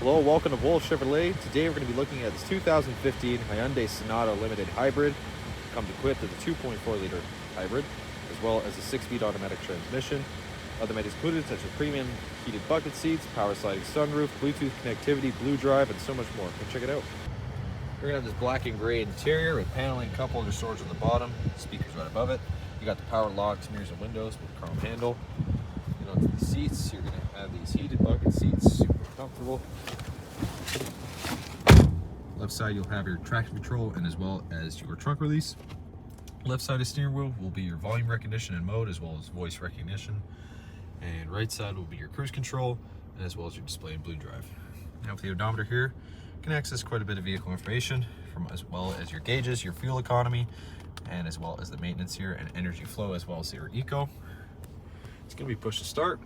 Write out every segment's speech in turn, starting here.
Hello, welcome to Wolfe Chevrolet. Today we're going to be looking at this 2015 Hyundai Sonata Limited Hybrid. It comes equipped with a 2.4 liter hybrid, as well as a 6-speed automatic transmission. Other amenities included such as premium heated bucket seats, power sliding sunroof, Bluetooth connectivity, Blue Drive, and so much more. Come check it out. We're going to have this black and gray interior with paneling, cup holder storage on the bottom, speakers right above it. You got the power locks, mirrors, and windows with a chrome handle. And onto the seats, you're going to have these heated bucket seats, super comfortable. Left side, you'll have your traction control and as well as your trunk release. Left side of the steering wheel will be your volume recognition and mode, as well as voice recognition. And right side will be your cruise control, and as well as your display and Blue Drive. Now with the odometer here, you can access quite a bit of vehicle information, from as well as your gauges, your fuel economy, and as well as the maintenance here and energy flow, as well as your eco. It's going to be push to start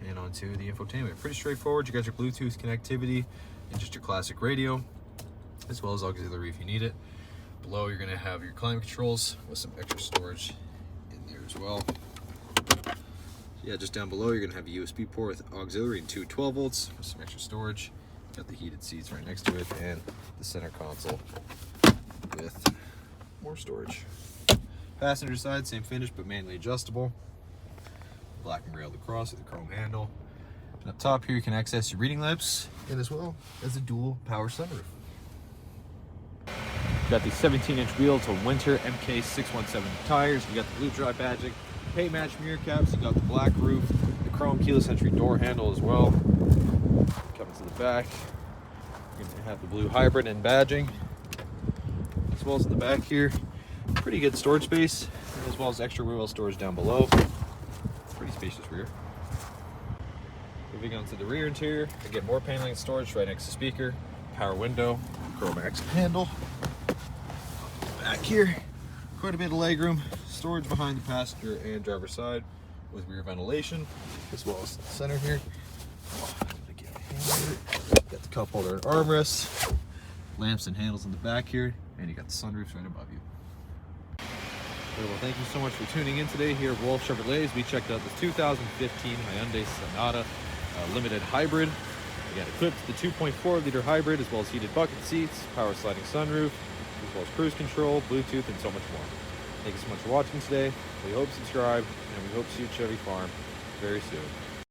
and onto the infotainment. Pretty straightforward. You got your Bluetooth connectivity and just your classic radio, as well as auxiliary if you need it. Below, you're going to have your climate controls with some extra storage in there as well. Yeah, just down below, you're going to have a USB port with auxiliary and two 12 volts with some extra storage. Got the heated seats right next to it and the center console with more storage. Passenger side, same finish but manually adjustable. Black and gray all across with a chrome handle. And up top here, you can access your reading lamps and as well as a dual power sunroof. Got these 17-inch wheels with winter MK617 tires. You got the Blue Drive badging, paint match mirror caps. You got the black roof, the chrome keyless entry door handle as well. Coming to the back, you're going to have the blue hybrid and badging, as well as in the back here. Pretty good storage space, as well as extra wheel storage down below. Pretty spacious rear. Moving on to the rear interior, you get more paneling and storage right next to speaker, power window, chrome accent handle. Back here, quite a bit of legroom, storage behind the passenger and driver side with rear ventilation, as well as the center here. Got the cup holder and armrests, lamps and handles in the back here, and you got the sunroofs right above you. Well, thank you so much for tuning in today here at Wolfe Chevrolet as we checked out this 2015 Hyundai Sonata Limited Hybrid. Again, equipped with the 2.4 liter hybrid, as well as heated bucket seats, power sliding sunroof, as well as cruise control, Bluetooth, and so much more. Thank you so much for watching today. We hope you subscribe, and we hope to see you at Chevy Farm very soon.